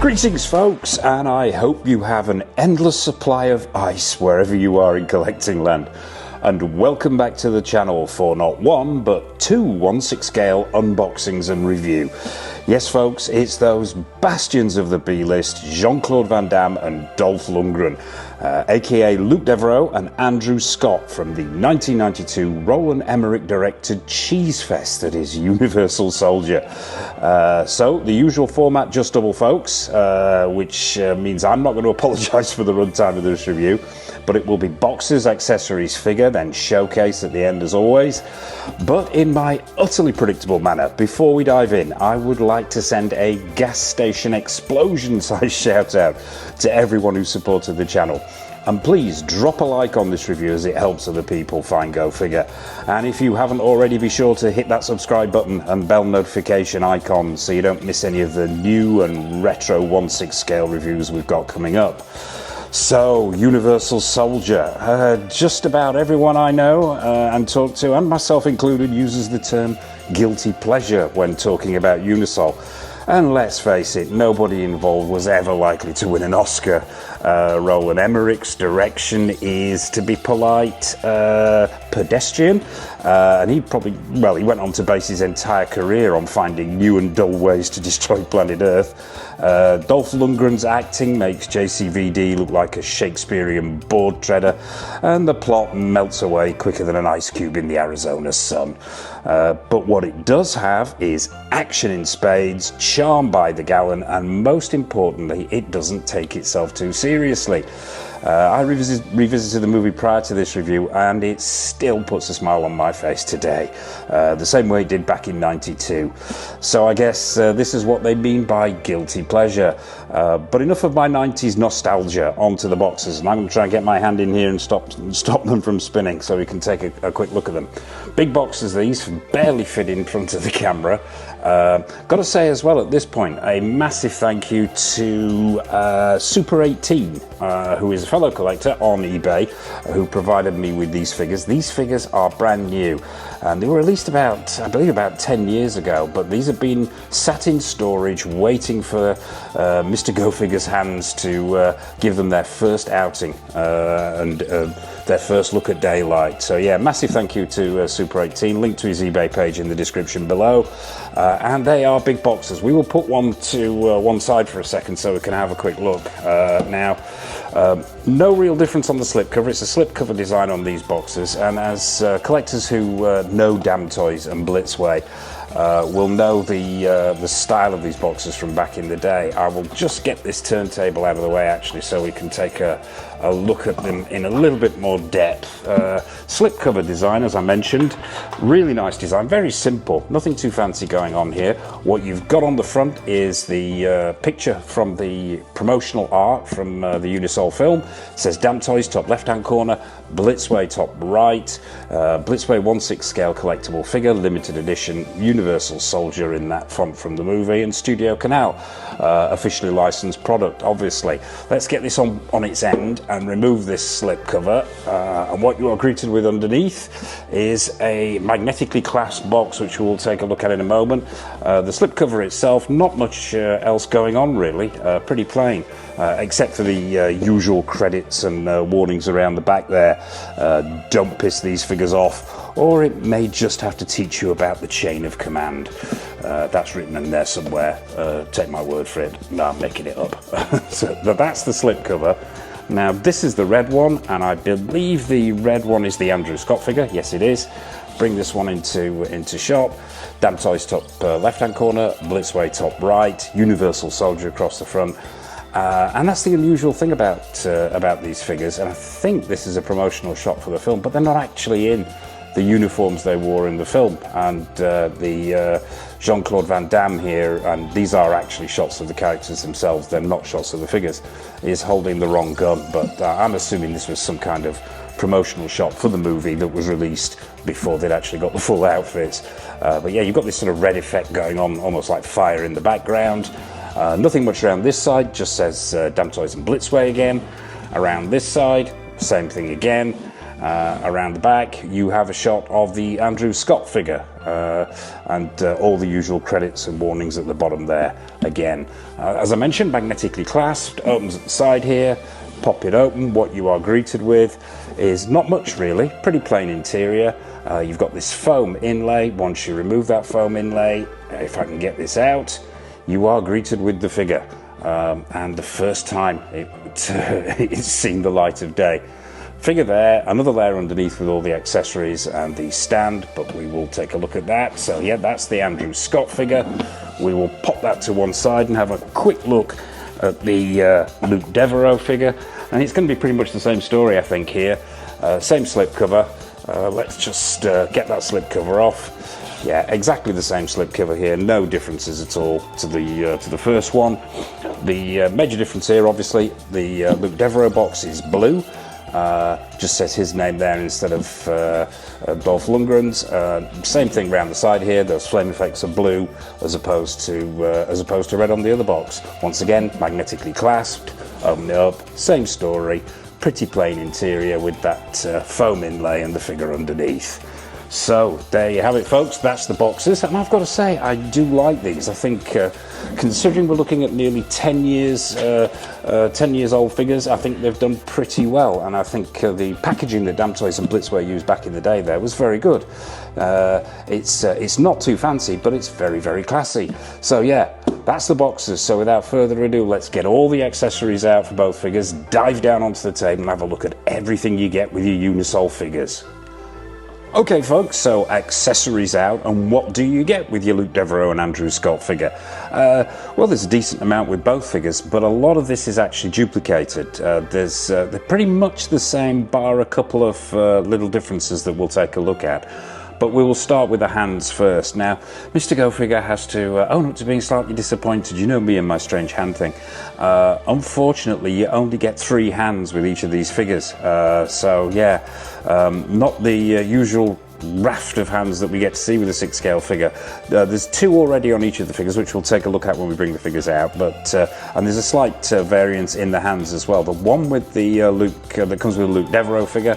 Greetings folks, and I hope you have an endless supply of ice wherever you are in collecting land. And welcome back to the channel for not one, but two 1/6 scale unboxings and review. Yes folks, it's those bastions of the B-list, Jean-Claude Van Damme and Dolph Lundgren, aka Luke Deveraux and Andrew Scott from the 1992 Roland Emmerich directed cheese fest that is Universal Soldier. So the usual format, just double folks, which means I'm not going to apologise for the runtime of this review, but it will be boxes, accessories, figure, then showcase at the end as always. But in my utterly predictable manner, before we dive in, I would like to send a gas station explosion size shout out to everyone who supported the channel. And please drop a like on this review as it helps other people find Go Figure. And if you haven't already, be sure to hit that subscribe button and bell notification icon so you don't miss any of the new and retro 1/6 scale reviews we've got coming up. So, Universal Soldier. Just about everyone I know and talk to, and myself included, uses the term guilty pleasure when talking about Unisol. And let's face it, nobody involved was ever likely to win an Oscar. Roland Emmerich's direction is, to be polite, pedestrian. And he went on to base his entire career on finding new and dull ways to destroy planet Earth. Dolph Lundgren's acting makes JCVD look like a Shakespearean board treader, and the plot melts away quicker than an ice cube in the Arizona sun. But what it does have is action in spades, charm by the gallon, and most importantly, it doesn't take itself too seriously. I revisited the movie prior to this review, and it still puts a smile on my face today, the same way it did back in '92. So I guess this is what they mean by guilty pleasure. But enough of my 90s nostalgia, onto the boxes, and I'm going to try and get my hand in here and stop them from spinning so we can take a quick look at them. Big boxes these, barely fit in front of the camera. Got to say as well at this point, a massive thank you to Super 18, who is a fellow collector on eBay, who provided me with these figures. These figures are brand new, and they were released I believe about 10 years ago, but these have been sat in storage waiting for Mr. Go Figure's hands to give them their first outing and their first look at daylight. So yeah, massive thank you to Super 18, link to his eBay page in the description below. And they are big boxes. We will put one to one side for a second so we can have a quick look. Now, no real difference on the slipcover. It's a slipcover design on these boxes, and as collectors who know Dam Toys and Blitzway will know the style of these boxes from back in the day. I will just get this turntable out of the way actually so we can take a look at them in a little bit more depth. Slipcover design, as I mentioned, really nice design, very simple, nothing too fancy going on here. What you've got on the front is the picture from the promotional art from the Unisol film. It says Dam Toys top left hand corner, Blitzway top right, Blitzway 1/6 scale collectible figure, limited edition, Universal Soldier in that font from the movie, and Studio Canal, officially licensed product obviously. Let's get this on its end and remove this slip cover, and what you are greeted with underneath is a magnetically clasped box, which we'll take a look at in a moment. The slip cover itself, not much else going on really, pretty plain, except for the usual credits and warnings around the back there. Don't piss these figures off, or it may just have to teach you about the chain of command. That's written in there somewhere, take my word for it. No, I'm making it up. So that's the slip cover. Now this is the red one, and I believe the red one is the Andrew Scott figure. Yes it is. Bring this one into shop. Dam Toys top left hand corner, Blitzway top right, Universal Soldier across the front. And that's the unusual thing about these figures, and I think this is a promotional shot for the film, but they're not actually in the uniforms they wore in the film. And the Jean-Claude Van Damme here, and these are actually shots of the characters themselves, they're not shots of the figures, is holding the wrong gun, but I'm assuming this was some kind of promotional shot for the movie that was released before they'd actually got the full outfits. But yeah, you've got this sort of red effect going on, almost like fire in the background. Nothing much around this side, just says Dam Toys and Blitzway again. Around this side, same thing again. Around the back, you have a shot of the Andrew Scott figure, and all the usual credits and warnings at the bottom there again. As I mentioned, magnetically clasped, opens at the side here. Pop it open. What you are greeted with is not much really, pretty plain interior. You've got this foam inlay. Once you remove that foam inlay, if I can get this out, you are greeted with the figure. And the first time it's seen the light of day. Figure there, another layer underneath with all the accessories and the stand, but we will take a look at that. So yeah, that's the Andrew Scott figure. We will pop that to one side and have a quick look at the Luke Deveraux figure. And it's going to be pretty much the same story, I think, here. Same slipcover. Let's just get that slipcover off. Yeah, exactly the same slipcover here. No differences at all to the first one. The major difference here, obviously, the Luke Deveraux box is blue. Just says his name there instead of Dolph Lundgren's. Same thing around the side here. Those flame effects are blue as opposed to red on the other box. Once again, magnetically clasped. Open it up. Same story. Pretty plain interior with that foam inlay and the figure underneath. So there you have it, folks. That's the boxes, and I've got to say I do like these. I think considering we're looking at nearly 10 years old figures, I think they've done pretty well, and I think the packaging that Dam Toys and Blitzway used back in the day there was very good. It's not too fancy, but it's very, very classy. So yeah, that's the boxes. So without further ado, let's get all the accessories out for both figures, dive down onto the table and have a look at everything you get with your Unisol figures. Okay folks, so accessories out, and what do you get with your Luke Deveraux and Andrew Scott figure? Well, there's a decent amount with both figures, but a lot of this is actually duplicated. They're pretty much the same, bar a couple of little differences that we'll take a look at. But we will start with the hands first. Now, Mr. Go Figure has to own up to being slightly disappointed. You know me and my strange hand thing. Unfortunately, you only get 3 hands with each of these figures. So yeah, not the usual raft of hands that we get to see with a 6 scale figure. There's 2 already on each of the figures, which we'll take a look at when we bring the figures out. But and there's a slight variance in the hands as well. The one with the Luke that comes with a Luke Deveraux figure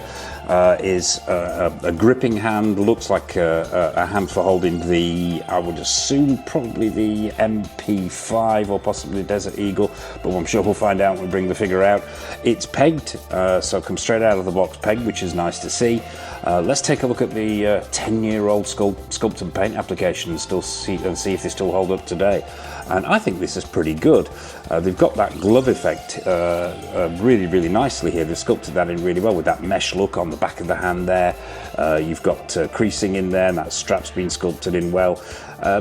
is a gripping hand. Looks like a hand for holding the, I would assume, probably the MP5 or possibly Desert Eagle, but I'm sure we'll find out when we bring the figure out. It's pegged, so comes straight out of the box pegged, which is nice to see. Let's take a look at the 10-year-old sculpt and paint application and see if they still hold up today. And I think this is pretty good. They've got that glove effect really, really nicely here. They've sculpted that in really well with that mesh look on the back of the hand there. You've got creasing in there, and that strap's been sculpted in well.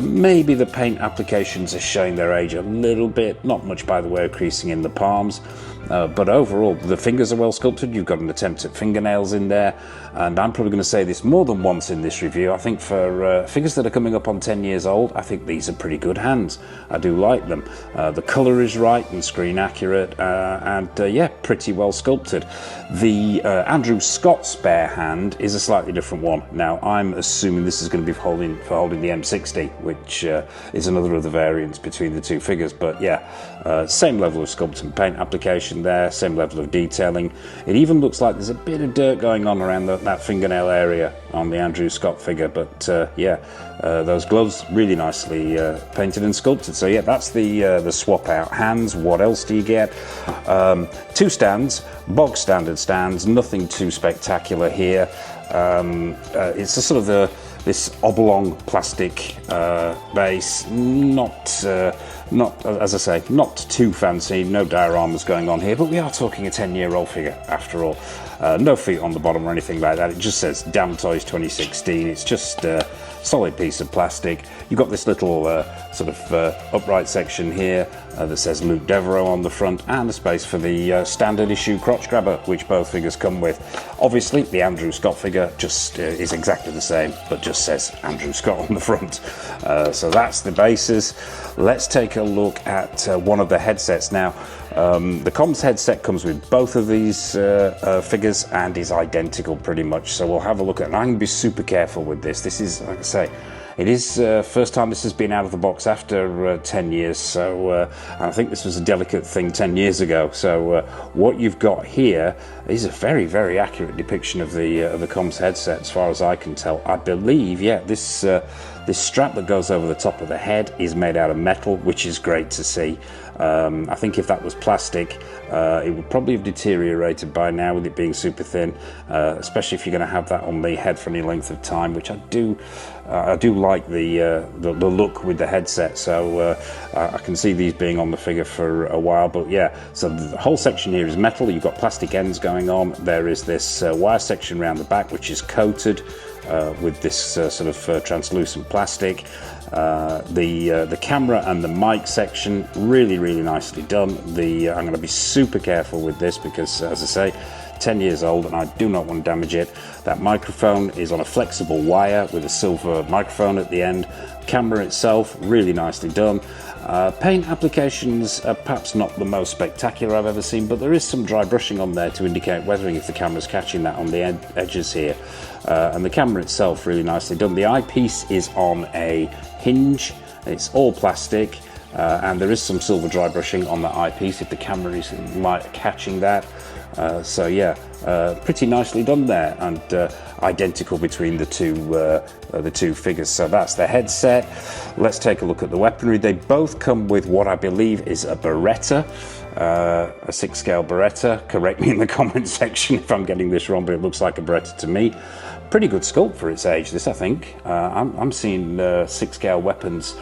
Maybe the paint applications are showing their age a little bit, not much by the way of creasing in the palms. But overall, the fingers are well sculpted. You've got an attempt at fingernails in there, and I'm probably going to say this more than once in this review. I think for figures that are coming up on 10 years old, I think these are pretty good hands. I do like them. The colour is right and screen accurate, and yeah, pretty well sculpted. The Andrew Scott spare hand is a slightly different one. Now, I'm assuming this is going to be for holding the M60, which is another of the variants between the 2 figures. But yeah, same level of sculpt and paint application there, same level of detailing. It even looks like there's a bit of dirt going on around that fingernail area on the Andrew Scott figure, but yeah, those gloves really nicely painted and sculpted. So yeah, that's the swap out hands. What else do you get? 2 stands, bog standard stands, nothing too spectacular here. It's a sort of this oblong plastic base, not as I say, not too fancy, no dioramas going on here, but we are talking a 10-year-old figure after all. No feet on the bottom or anything like that. It just says Dam Toys 2016. It's just a solid piece of plastic. You've got this little sort of upright section here that says Luke Deveraux on the front, and a space for the standard issue crotch grabber, which both figures come with. Obviously, the Andrew Scott figure just is exactly the same, but just says Andrew Scott on the front. So that's the bases. Let's take a look at one of the headsets now. The comms headset comes with both of these figures and is identical pretty much, so we'll have a look at it. And I'm going to be super careful with this. This is, like I say, It is first time this has been out of the box after 10 years, so I think this was a delicate thing 10 years ago. So what you've got here is a very, very accurate depiction of the comms headset, as far as I can tell. I believe, yeah, this strap that goes over the top of the head is made out of metal, which is great to see. I think if that was plastic, it would probably have deteriorated by now with it being super thin, especially if you're going to have that on the head for any length of time, which I do like the look with the headset, so I can see these being on the figure for a while. But yeah, so the whole section here is metal. You've got plastic ends going on. There is this wire section around the back which is coated with this sort of translucent plastic. The camera and the mic section, really nicely done. I'm going to be super careful with this because, as I say, 10 years old and I do not want to damage it. That microphone is on a flexible wire with a silver microphone at the end. Camera itself, really nicely done. Paint applications are perhaps not the most spectacular I've ever seen, but there is some dry brushing on there to indicate weathering if the camera's catching that on the edges here. And the camera itself, really nicely done. The eyepiece is on a hinge. It's all plastic, and there is some silver dry brushing on the eyepiece if the camera is catching that. So yeah, pretty nicely done there, and identical between the two figures. So that's the headset. Let's take a look at the weaponry. They both come with what I believe is a Beretta, a 6 scale Beretta. Correct me in the comment section if I'm getting this wrong, but it looks like a Beretta to me. Pretty good sculpt for its age, this, I think. I'm seeing 6 scale weapons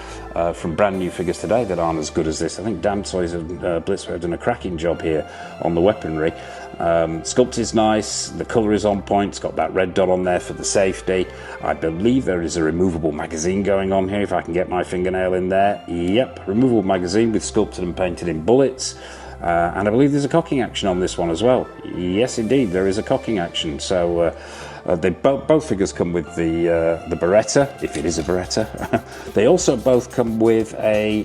from brand new figures today that aren't as good as this. I think Dam Toys and Blitzway have done a cracking job here on the weaponry. Sculpt is nice, the colour is on point, it's got that red dot on there for the safety. I believe there is a removable magazine going on here, if I can get my fingernail in there. Yep, removable magazine with sculpted and painted in bullets. And I believe there's a cocking action on this one as well. Yes, indeed, there is a cocking action. So they both figures come with the Beretta, if it is a Beretta. They also both come with a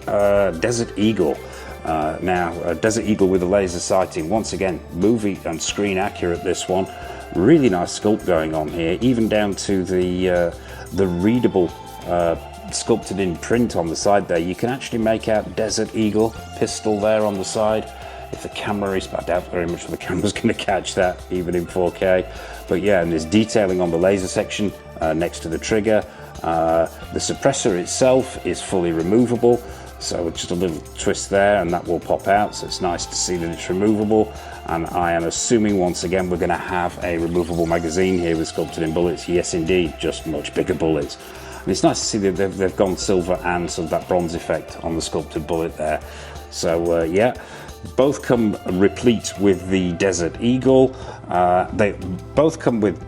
Desert Eagle. Now, a Desert Eagle with a laser sighting. Once again, movie and screen accurate, this one. Really nice sculpt going on here, even down to the readable sculpted in print on the side there. You can actually make out Desert Eagle pistol there on the side. If the camera is, but I doubt very much the camera's going to catch that, even in 4K. But yeah, and there's detailing on the laser section next to the trigger. The suppressor itself is fully removable, so just a little twist there and that will pop out. So it's nice to see that it's removable. And I am assuming once again we're going to have a removable magazine here with sculpted in bullets. Yes, indeed, just much bigger bullets. And it's nice to see that they've gone silver and sort of that bronze effect on the sculpted bullet there. So yeah. Both come replete with the Desert Eagle. They both come with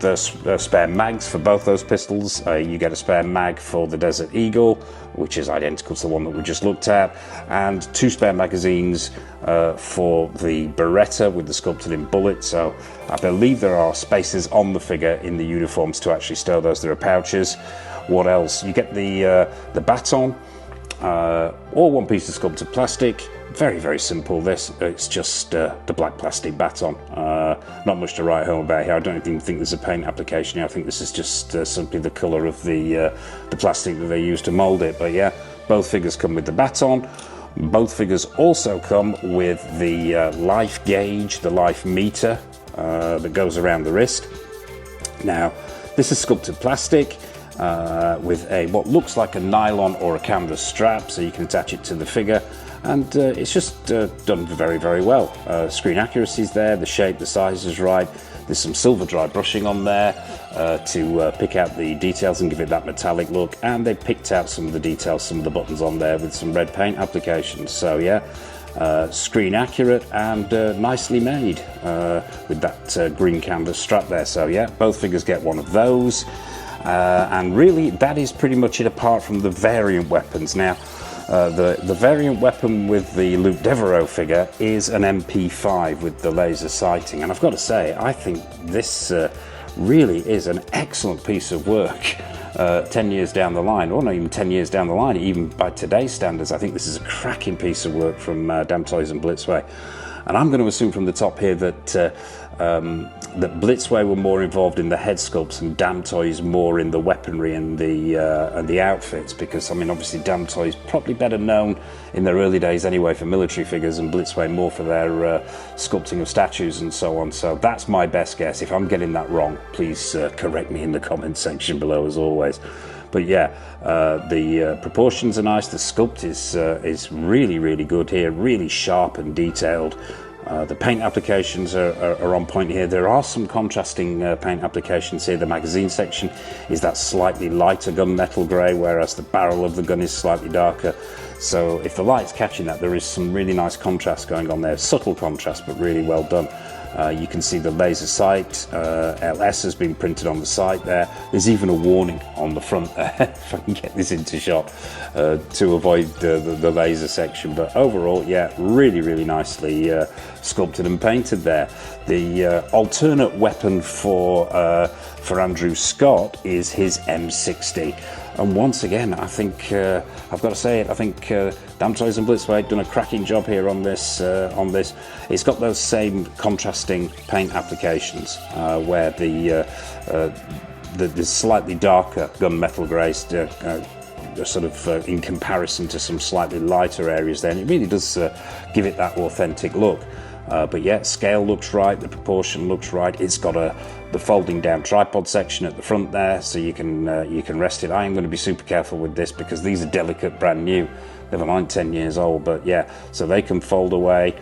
spare mags for both those pistols. You get a spare mag for the Desert Eagle, which is identical to the one that we just looked at, and 2 spare magazines for the Beretta with the sculpted in bullet. So I believe there are spaces on the figure in the uniforms to actually stow those. There are pouches. What else? You get the baton, all one piece of sculpted plastic. Very simple this. It's just the black plastic baton. Not much to write home about here. I don't even think there's a paint application here. I think this is just simply the colour of the plastic that they use to mould it. But yeah, both figures come with the baton. Both figures also come with the life gauge, the life meter that goes around the wrist. Now, this is sculpted plastic with what looks like a nylon or a canvas strap, so you can attach it to the figure. And it's just done very well. Screen accuracy is there, the shape, the size is right. There's some silver dry brushing on there to pick out the details and give it that metallic look. And they picked out some of the details, some of the buttons on there with some red paint applications. So yeah, screen accurate and nicely made with that green canvas strap there. So yeah, both figures get one of those. And really, that is pretty much it apart from the variant weapons. Now, the variant weapon with the Deveraux figure is an MP5 with the laser sighting, and I've got to say, I think this really is an excellent piece of work 10 years down the line, or not even 10 years down the line, even by today's standards. I think this is a cracking piece of work from Dam Toys and Blitzway. And I'm going to assume from the top here that that Blitzway were more involved in the head sculpts and Dam Toys more in the weaponry and the outfits, because I mean obviously Dam Toys probably better known in their early days anyway for military figures, and Blitzway more for their sculpting of statues and so on. So that's my best guess. If I'm getting that wrong, please correct me in the comment section below as always. But yeah, the proportions are nice. The sculpt is really good here, really sharp and detailed. The paint applications are on point here. There are some contrasting paint applications here. The magazine section is that slightly lighter gunmetal grey, whereas the barrel of the gun is slightly darker. So if the light's catching that, there is some really nice contrast going on there. Subtle contrast, but really well done. You can see the laser sight. LS has been printed on the side there. There's even a warning on the front there, if I can get this into shot, to avoid the laser section. But overall, yeah, really nicely sculpted and painted there. The alternate weapon for Andrew Scott is his M60. And once again, I think I've got to say it. I think Dam Toys and Blitzway done a cracking job here on this. It's got those same contrasting paint applications where the slightly darker gunmetal greys sort of in comparison to some slightly lighter areas there, and it really does give it that authentic look. But yeah, scale looks right, the proportion looks right. It's got the folding down tripod section at the front there, so you can rest it. I am going to be super careful with this because these are delicate, brand new, never mind 10 years old. But yeah, so they can fold away.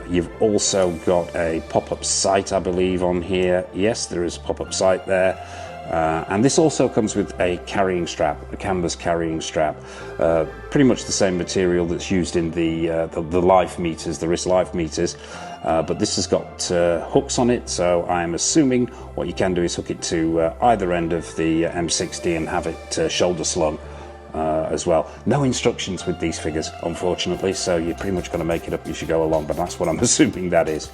You've also got a pop-up sight, I believe, on here. Yes, there is a pop-up sight there. And this also comes with a carrying strap, a canvas carrying strap, pretty much the same material that's used in the life meters, the wrist life meters, but this has got hooks on it, so I'm assuming what you can do is hook it to either end of the M60 and have it shoulder slung as well. No instructions with these figures, unfortunately, so you're pretty much going to make it up as you go along, but that's what I'm assuming that is.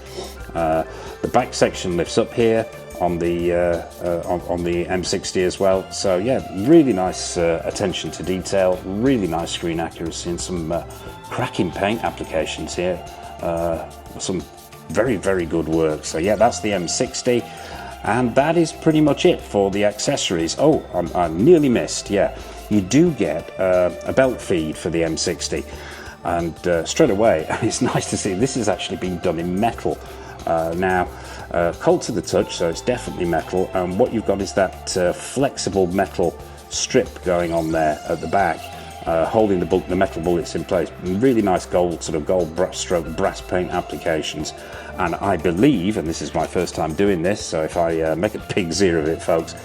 The back section lifts up here on the M60 as well. So yeah, really nice attention to detail, really nice screen accuracy, and some cracking paint applications here. Some very good work. So yeah, that's the M60, and that is pretty much it for the accessories. Oh, I nearly missed. Yeah, you do get a belt feed for the M60, and straight away, it's nice to see this has actually been done in metal. Now, cold to the touch, so it's definitely metal, and what you've got is that flexible metal strip going on there at the back, holding the metal bullets in place. Really nice gold brushstroke brass paint applications, and I believe, and this is my first time doing this, so if I make a pig's ear of it, folks,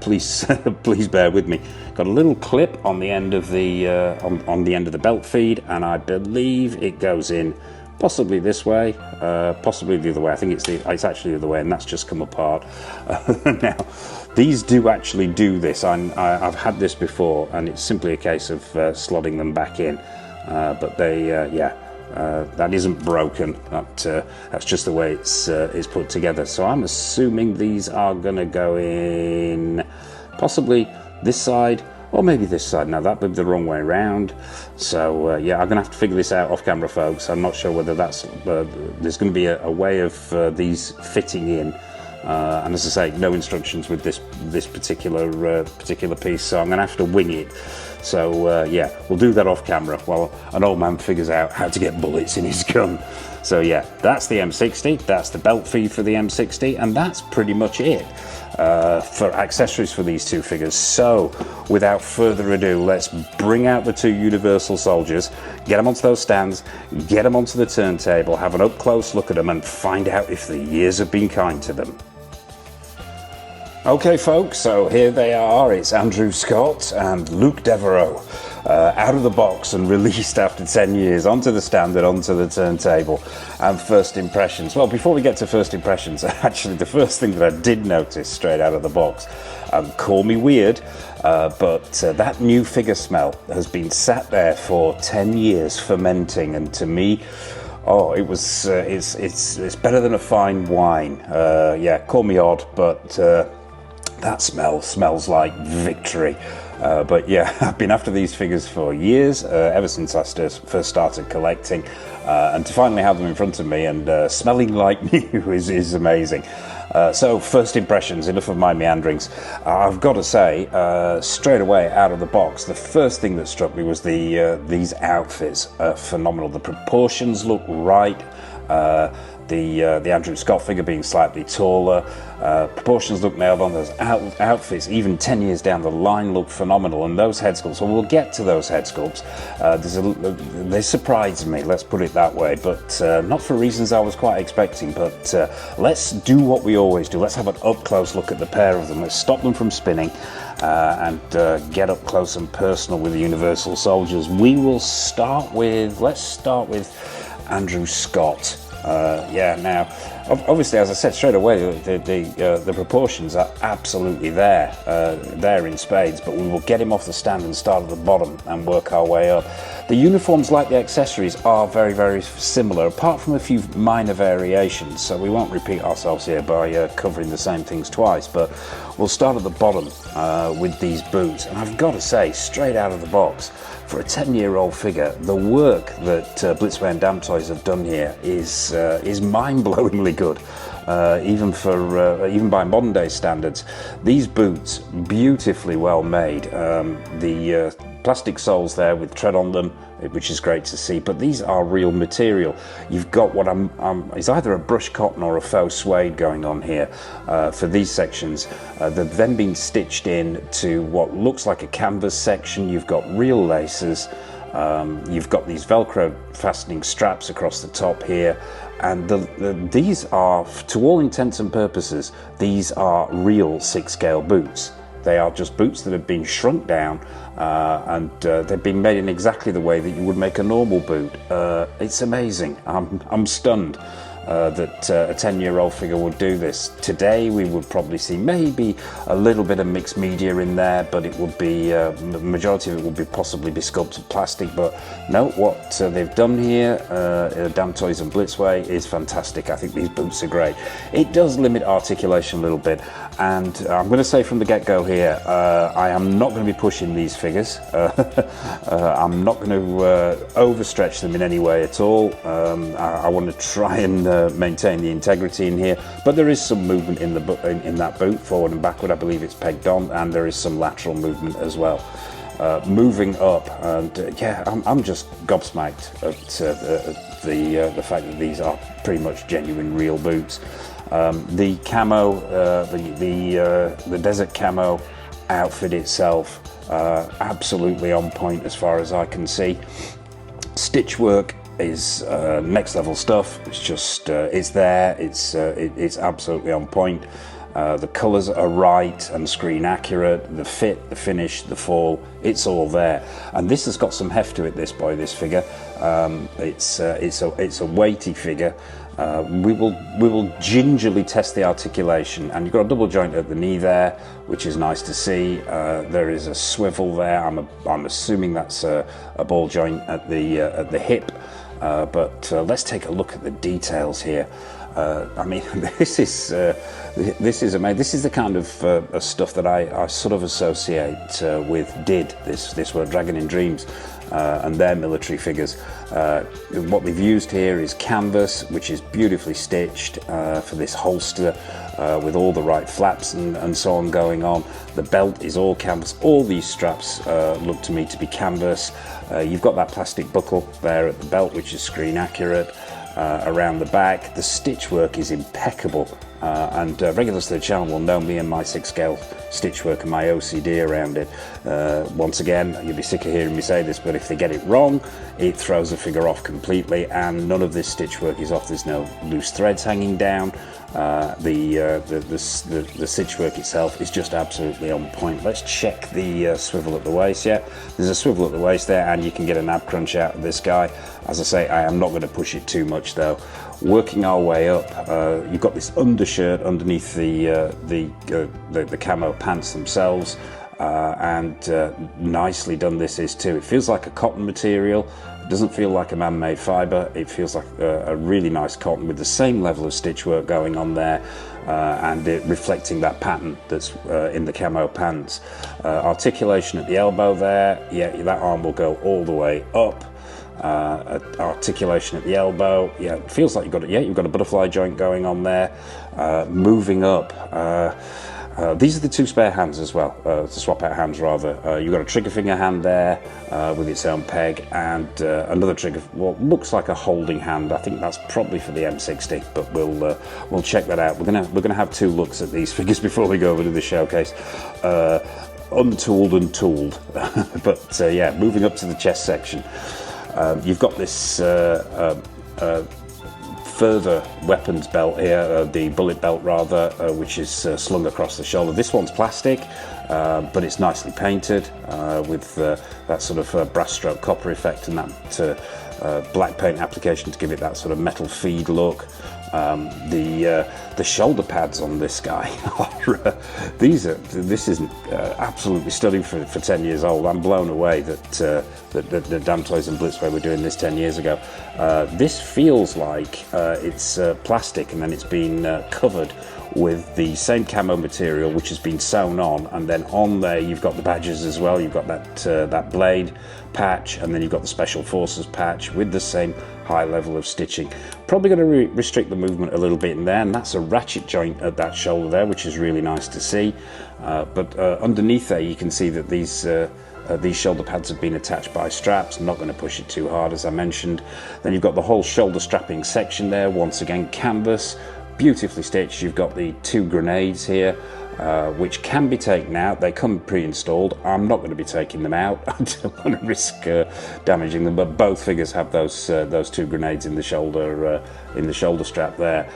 please bear with me. Got a little clip on the end of the on the end of the belt feed, and I believe it goes in possibly this way, possibly the other way. I think it's actually the other way, and that's just come apart. Now, these do actually do this. I've had this before, and it's simply a case of slotting them back in. But they, that isn't broken. That's just the way it's put together. So I'm assuming these are going to go in possibly this side, or maybe this side. Now that would be the wrong way around. So yeah, I'm gonna have to figure this out off camera, folks. I'm not sure whether that's there's going to be a way of these fitting in, and as I say, no instructions with this particular piece, so I'm gonna have to wing it. So yeah, we'll do that off camera while an old man figures out how to get bullets in his gun. So yeah, that's the M60, that's the belt feed for the M60, and that's pretty much it for accessories for these two figures. So without further ado, let's bring out the two Universal Soldiers, get them onto those stands, get them onto the turntable, have an up close look at them, and find out if the years have been kind to them. Okay folks, so here they are. It's Andrew Scott and Luke Deveraux, out of the box and released after 10 years onto the stand and onto the turntable. And first impressions. Well, before we get to first impressions, actually the first thing that I did notice straight out of the box, call me weird, but that new figure smell has been sat there for 10 years fermenting, and to me, oh, it was it's better than a fine wine. Yeah, call me odd, but that smell smells like victory. But yeah, I've been after these figures for years, ever since I first started collecting, and to finally have them in front of me and smelling like new is amazing. So first impressions, enough of my meanderings. I've got to say, straight away out of the box, the first thing that struck me was these outfits are phenomenal. The proportions look right. The Andrew Scott figure being slightly taller, proportions look nailed on. Those outfits, even 10 years down the line, look phenomenal. And those head sculpts, well, we'll get to those head sculpts. They surprised me, let's put it that way, but not for reasons I was quite expecting. But let's do what we always do. Let's have an up-close look at the pair of them. Let's stop them from spinning and get up close and personal with the Universal Soldiers. Let's start with Andrew Scott. Now, obviously, as I said straight away, the proportions are absolutely there in spades, but we will get him off the stand and start at the bottom and work our way up. The uniforms, like the accessories, are very, very similar, apart from a few minor variations, so we won't repeat ourselves here by covering the same things twice, but we'll start at the bottom with these boots. And I've got to say, straight out of the box, for a 10-year-old figure, the work that Blitzway and Dam Toys have done here is mind-blowingly good. Even by modern day standards, these boots beautifully well made. The plastic soles there with tread on them, which is great to see, but these are real material. You've got what is either a brushed cotton or a faux suede going on here for these sections. They've then been stitched in to what looks like a canvas section. You've got real laces. You've got these Velcro fastening straps across the top here, and these are, to all intents and purposes, these are real 6-scale boots. They are just boots that have been shrunk down, and they've been made in exactly the way that you would make a normal boot. It's amazing. I'm stunned that a 10-year-old figure would do this. Today we would probably see maybe a little bit of mixed media in there, but it would be the majority of it would possibly be sculpted plastic. But no, what they've done here, Dam Toys and Blitzway, is fantastic. I think these boots are great. It does limit articulation a little bit, and I'm going to say from the get-go here, I am not going to be pushing these figures. I'm not going to overstretch them in any way at all. I want to try and maintain the integrity in here, but there is some movement in that boot, forward and backward. I believe it's pegged on, and there is some lateral movement as well. Moving up, and yeah, I'm just gobsmacked at the fact that these are pretty much genuine, real boots. The camo, the desert camo outfit itself, absolutely on point as far as I can see. Stitch work is next level stuff. It's just it's there. It's absolutely on point. The colours are right and screen accurate. The fit, the finish, the fall, it's all there. And this has got some heft to it. This figure. It's a weighty figure. We will gingerly test the articulation, and you've got a double joint at the knee there, which is nice to see. There is a swivel there. I'm assuming that's a ball joint at the hip. But let's take a look at the details here. I mean, this is amazing. This is the kind of stuff that I sort of associate with this were Dragon in Dreams and their military figures. What they've used here is canvas, which is beautifully stitched for this holster with all the right flaps and so on going on. The belt is all canvas. All these straps look to me to be canvas. You've got that plastic buckle there at the belt, which is screen accurate. Around the back, the stitch work is impeccable, and regulars to the channel will know me and my 6-scale stitch work and my OCD around it. Once again, you'll be sick of hearing me say this, but if they get it wrong, it throws the figure off completely, and none of this stitch work is off. There's no loose threads hanging down. The stitch work itself is just absolutely on point. Let's check the swivel at the waist. Yeah, there's a swivel at the waist there, and you can get an ab crunch out of this guy. As I say, I am not going to push it too much though. Working our way up, you've got this undershirt underneath the camo pants themselves, and nicely done this is too. It feels like a cotton material. It doesn't feel like a man-made fibre. It feels like a really nice cotton with the same level of stitch work going on there, and it reflecting that pattern that's in the camo pants. Articulation at the elbow there, yeah, that arm will go all the way up. Articulation at the elbow, yeah, it feels like you've got a butterfly joint going on there. Moving up, these are the two spare hands as well, to swap out hands rather. You've got a trigger finger hand there with its own peg, and another trigger, what looks like a holding hand. I think that's probably for the M60, but we'll check that out. We're gonna have two looks at these figures before we go over to the showcase. Untooled and tooled, but yeah, moving up to the chest section. You've got this further weapons belt here, the bullet belt rather, which is slung across the shoulder. This one's plastic, but it's nicely painted with that sort of brass stroke copper effect and that black paint application to give it that sort of metal feed look. The shoulder pads on this guy are this is absolutely stunning for 10 years old. I'm blown away that the Dam Toys and Blitzway were doing this 10 years ago. This feels like it's plastic, and then it's been covered with the same camo material which has been sewn on, and then on there you've got the badges as well. You've got that blade patch, and then you've got the Special Forces patch with the same high level of stitching. Probably going to restrict the movement a little bit in there, and that's a ratchet joint at that shoulder there, which is really nice to see. But underneath there you can see that these shoulder pads have been attached by straps. I'm not going to push it too hard, as I mentioned. Then you've got the whole shoulder strapping section there, once again canvas, beautifully stitched. You've got the two grenades here, which can be taken out. They come pre-installed. I'm not going to be taking them out. I don't want to risk damaging them, but both figures have those two grenades in the shoulder strap there.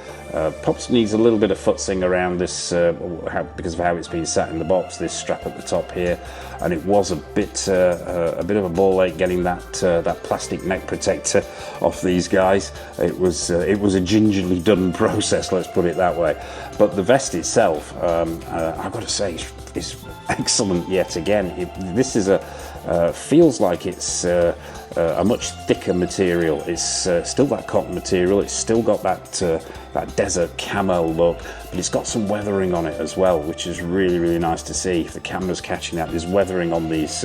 Pops needs a little bit of futzing around this because of how it's been sat in the box, this strap at the top here, and it was a bit of a ball ache getting that plastic neck protector off these guys. It was a gingerly done process, let's put it that way. But the vest itself, I've got to say, is excellent yet again. This is feels like it's a much thicker material. It's still that cotton material. It's still got that desert camo look, but it's got some weathering on it as well, which is really, really nice to see. The camera's catching that. There's weathering on these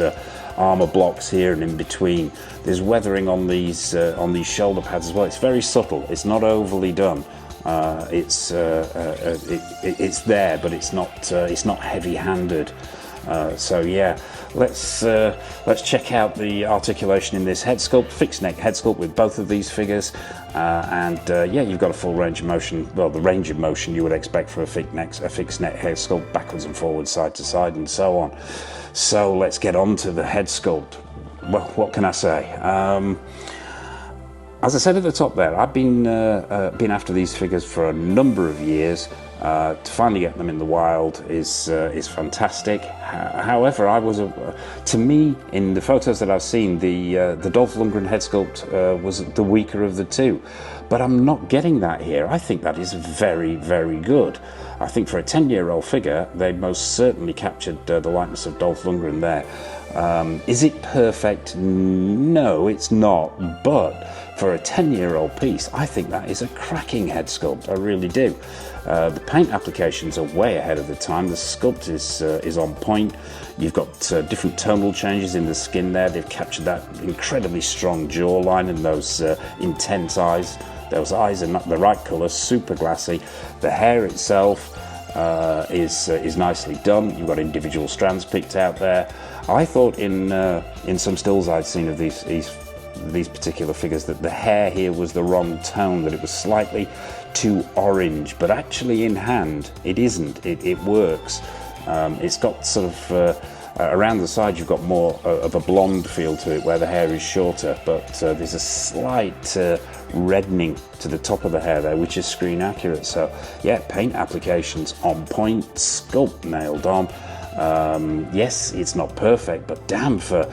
armor blocks here and in between. There's weathering on these shoulder pads as well. It's very subtle. It's not overly done. It's there, but it's not heavy-handed. So yeah, let's check out the articulation in this head sculpt, fixed neck head sculpt with both of these figures, and yeah, you've got a full range of motion. Well, the range of motion you would expect for a fixed neck head sculpt, backwards and forwards, side to side, and so on. So let's get on to the head sculpt. Well, what can I say? As I said at the top there, I've been after these figures for a number of years. To finally get them in the wild is fantastic. However, to me, in the photos that I've seen, the Dolph Lundgren head sculpt was the weaker of the two. But I'm not getting that here. I think that is very, very good. I think for a 10-year-old figure, they most certainly captured the likeness of Dolph Lundgren there. Is it perfect? No, it's not. But for a 10-year-old piece, I think that is a cracking head sculpt. I really do. The paint applications are way ahead of the time. The sculpt is on point. You've got different tonal changes in the skin there. They've captured that incredibly strong jawline and those intense eyes. Those eyes are not the right colour, super glassy. The hair itself is nicely done. You've got individual strands picked out there. I thought in some stills I'd seen of these particular figures that the hair here was the wrong tone, that it was slightly too orange, but actually in hand it isn't. It works. It's got sort of around the side you've got more of a blonde feel to it where the hair is shorter, but there's a slight reddening to the top of the hair there, which is screen accurate. So yeah, paint applications on point, sculpt nailed on. Yes, it's not perfect, but damn, for a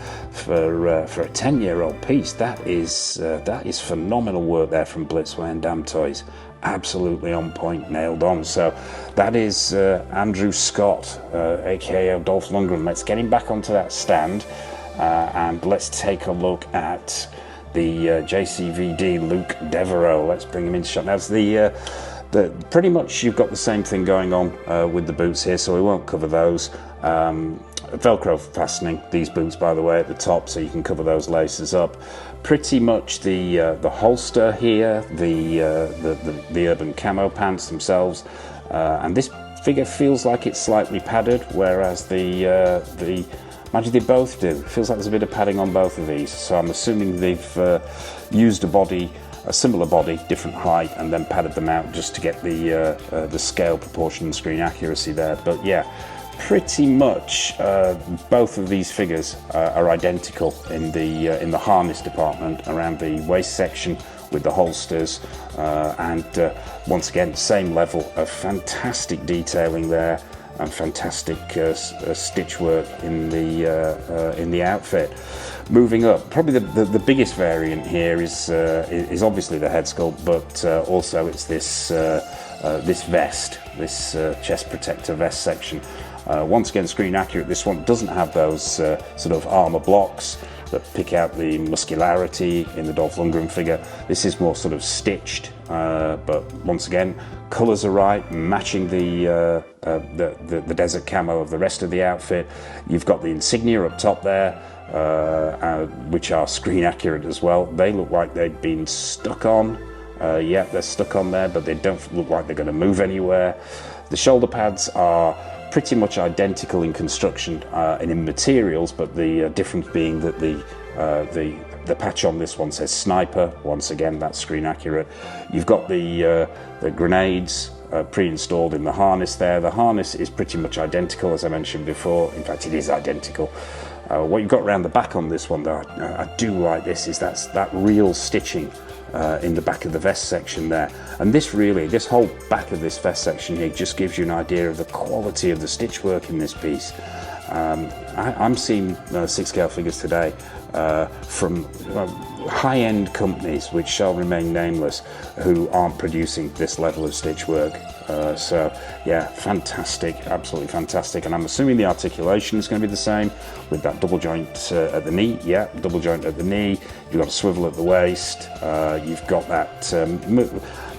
10-year-old piece, that is phenomenal work there from Blitzway and Dam Toys. Absolutely on point, nailed on. So that is Andrew Scott, aka Dolph Lundgren. Let's get him back onto that stand, and let's take a look at the JCVD Luke Deveraux. Let's bring him into shot. Now, pretty much you've got the same thing going on with the boots here, so we won't cover those. Velcro fastening, these boots, by the way, at the top, so you can cover those laces up. Pretty much the holster here, the urban camo pants themselves, and this figure feels like it's slightly padded, whereas imagine they both do. It feels like there's a bit of padding on both of these, so I'm assuming they've used a similar body, different height, and then padded them out just to get the scale, proportion, and screen accuracy there. But yeah, pretty much both of these figures are identical in the harness department around the waist section with the holsters, and once again, same level of fantastic detailing there and fantastic stitch work in the outfit. Moving up, probably the biggest variant here is obviously the head sculpt, but also it's this vest, this chest protector vest section. Once again, screen accurate. This one doesn't have those sort of armor blocks that pick out the muscularity in the Dolph Lundgren figure. This is more sort of stitched, but once again, colors are right, matching the desert camo of the rest of the outfit. You've got the insignia up top there, which are screen accurate as well. They look like they've been stuck on. Yeah, they're stuck on there, but they don't look like they're going to move anywhere. The shoulder pads are pretty much identical in construction and in materials, but the difference being that the patch on this one says sniper. Once again, that's screen accurate. You've got the grenades pre-installed in the harness there. The harness is pretty much identical, as I mentioned before. In fact, it is identical. What you've got around the back on this one, though, I do like this, is that real stitching in the back of the vest section there. And this whole back of this vest section here just gives you an idea of the quality of the stitch work in this piece. I'm seeing 6-scale figures today from high-end companies, which shall remain nameless, who aren't producing this level of stitch work. So yeah, fantastic, absolutely fantastic. And I'm assuming the articulation is going to be the same with that double joint at the knee. Yeah, double joint at the knee. You've got a swivel at the waist. You've got that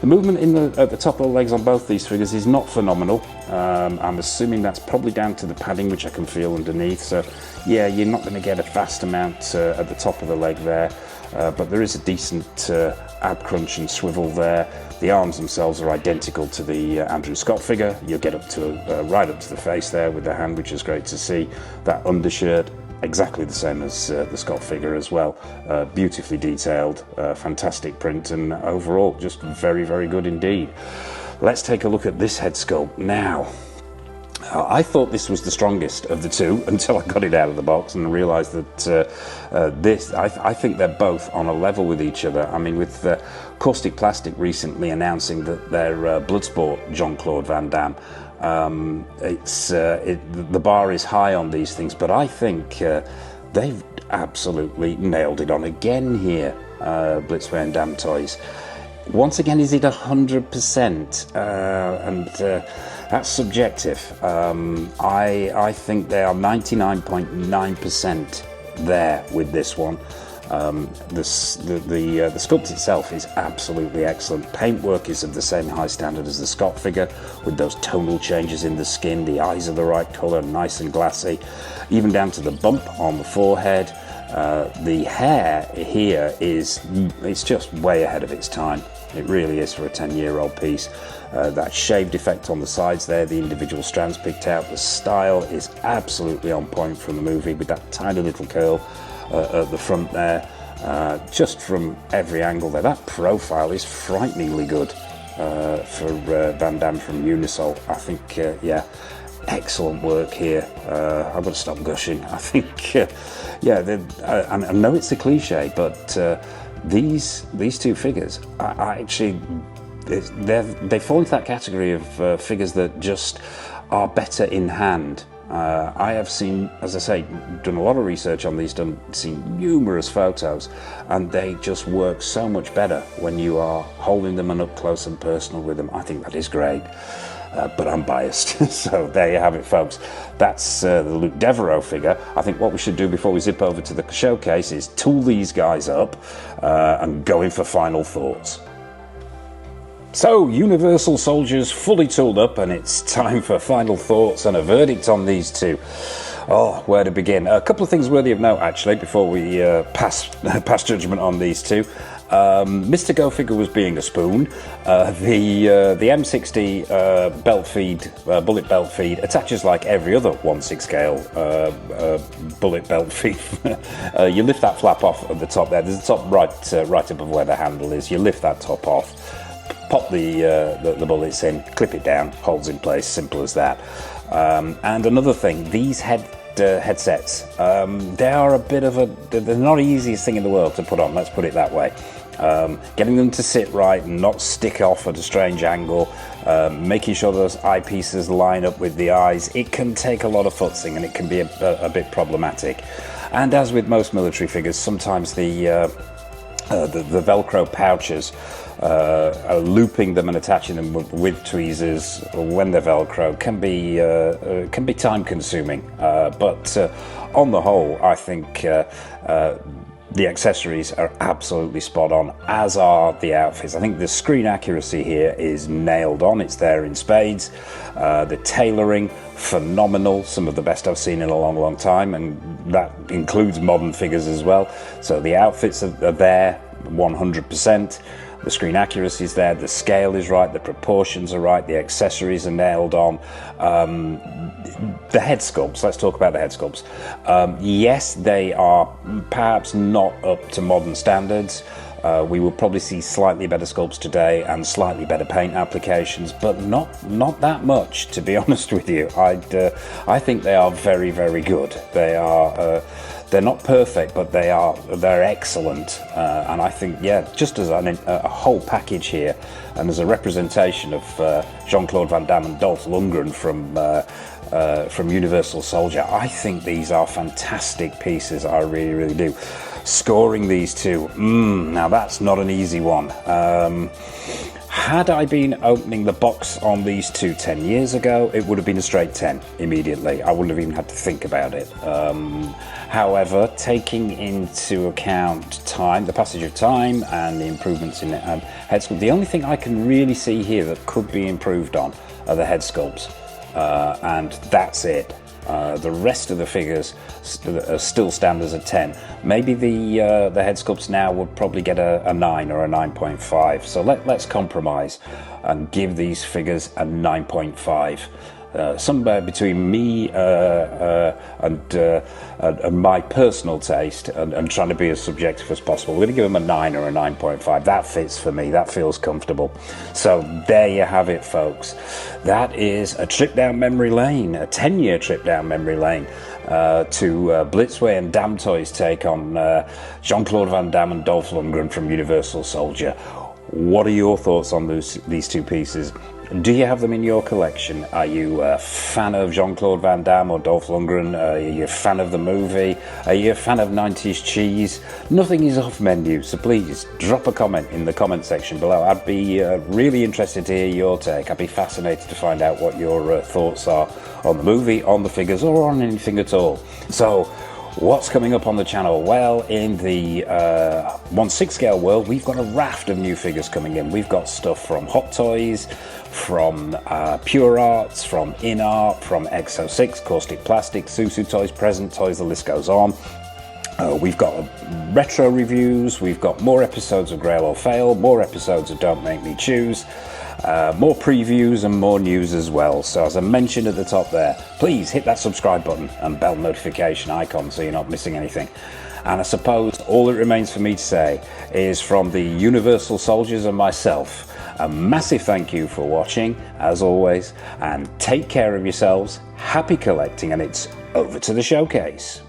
the movement at the top of the legs on both these figures is not phenomenal. I'm assuming that's probably down to the padding, which I can feel underneath. So yeah, you're not going to get a vast amount at the top of the leg there, but there is a decent ab crunch and swivel there. The arms themselves are identical to the Andrew Scott figure. You'll get up to right up to the face there with the hand, which is great to see. That undershirt, exactly the same as the Scott figure as well. Beautifully detailed, fantastic print, and overall just very, very good indeed. Let's take a look at this head sculpt now. I thought this was the strongest of the two until I got it out of the box and realised that I think they're both on a level with each other. I mean, with Caustic Plastic recently announcing that they're Bloodsport Jean-Claude Van Damme, the bar is high on these things, but I think they've absolutely nailed it on again here, Blitzway and Dam Toys. Once again, is it 100%? That's subjective. I think they are 99.9% there with this one. The sculpt itself is absolutely excellent. Paintwork is of the same high standard as the Scott figure, with those tonal changes in the skin. The eyes are the right colour, nice and glassy, even down to the bump on the forehead. The hair here it's just way ahead of its time. It really is for a 10-year-old piece. That shaved effect on the sides there, the individual strands picked out. The style is absolutely on point from the movie, with that tiny little curl at the front there. Just from every angle there, that profile is frighteningly good for Van Damme from Unisol. I think, yeah, excellent work here. I've got to stop gushing. I think, yeah, I know it's a cliche, but these two figures, I actually, they fall into that category of figures that just are better in hand. I have seen, as I say, done a lot of research on these, seen numerous photos, and they just work so much better when you are holding them and up close and personal with them. I think that is great. but I'm biased. So there you have it, folks. That's the Luke Deveraux figure. I think what we should do before we zip over to the showcase is tool these guys up and go in for final thoughts. So, Universal Soldiers fully tooled up, and it's time for final thoughts and a verdict on these two. Oh, where to begin? A couple of things worthy of note, actually, before we pass judgment on these two. Mr. Go figure was being a spoon. The M60 belt feed, bullet belt feed, attaches like every other 1/6 scale bullet belt feed. You lift that flap off at the top there. There's a top right above where the handle is. You lift that top off. Pop the bullets in, clip it down, holds in place, simple as that. And another thing, these headsets, they are a bit of they're not the easiest thing in the world to put on, let's put it that way. Getting them to sit right and not stick off at a strange angle, making sure those eyepieces line up with the eyes, it can take a lot of futzing and it can be a bit problematic. And as with most military figures, sometimes the Velcro pouches, looping them and attaching them with tweezers when they're Velcro can be time consuming, but on the whole I think the accessories are absolutely spot on, as are the outfits. I think the screen accuracy here is nailed on, it's there in spades. The tailoring, phenomenal, some of the best I've seen in a long time, and that includes modern figures as well. So the outfits are there 100%. The screen accuracy is there, the scale is right, the proportions are right, the accessories are nailed on. The head sculpts, let's talk about the head sculpts. Yes, they are perhaps not up to modern standards. We will probably see slightly better sculpts today and slightly better paint applications, but not that much, to be honest with you. I think they are very, very good. They're not perfect, but they're excellent, and I think, yeah, just as a whole package here, and as a representation of Jean-Claude Van Damme and Dolph Lundgren from Universal Soldier, I think these are fantastic pieces. I really, really do. Scoring these two, now that's not an easy one. Had I been opening the box on these two 10 years ago, it would have been a straight 10 immediately. I wouldn't have even had to think about it. However, taking into account time, the passage of time, and the improvements in head sculpt, the only thing I can really see here that could be improved on are the head sculpts, and that's it. The rest of the figures still stand as a 10. Maybe the head sculpts now would probably get a 9 or a 9.5. So let's compromise and give these figures a 9.5. Somewhere between me and my personal taste, and trying to be as subjective as possible. We're going to give them a 9 or a 9.5. That fits for me. That feels comfortable. So there you have it, folks. That is a trip down memory lane, a 10-year trip down memory lane to Blitzway and Dam Toys take on Jean-Claude Van Damme and Dolph Lundgren from Universal Soldier. What are your thoughts on these two pieces? Do you have them in your collection? Are you a fan of Jean-Claude Van Damme or Dolph Lundgren? Are you a fan of the movie? Are you a fan of 90s cheese? Nothing is off menu, so please drop a comment in the comment section below. I'd be really interested to hear your take. I'd be fascinated to find out what your thoughts are on the movie, on the figures, or on anything at all. So, what's coming up on the channel? Well, in the 1/6 scale world, we've got a raft of new figures coming in. We've got stuff from Hot Toys, from Pure Arts, from In Art, from X06, Caustic Plastic, Susu Toys, Present Toys, the list goes on. We've got retro reviews, we've got more episodes of Grail or Fail, more episodes of Don't Make Me Choose, more previews and more news as well. So as I mentioned at the top there, please hit that subscribe button and bell notification icon so you're not missing anything. And I suppose all that remains for me to say is, from the Universal Soldiers and myself, a massive thank you for watching, as always, and take care of yourselves. Happy collecting, and it's over to the showcase.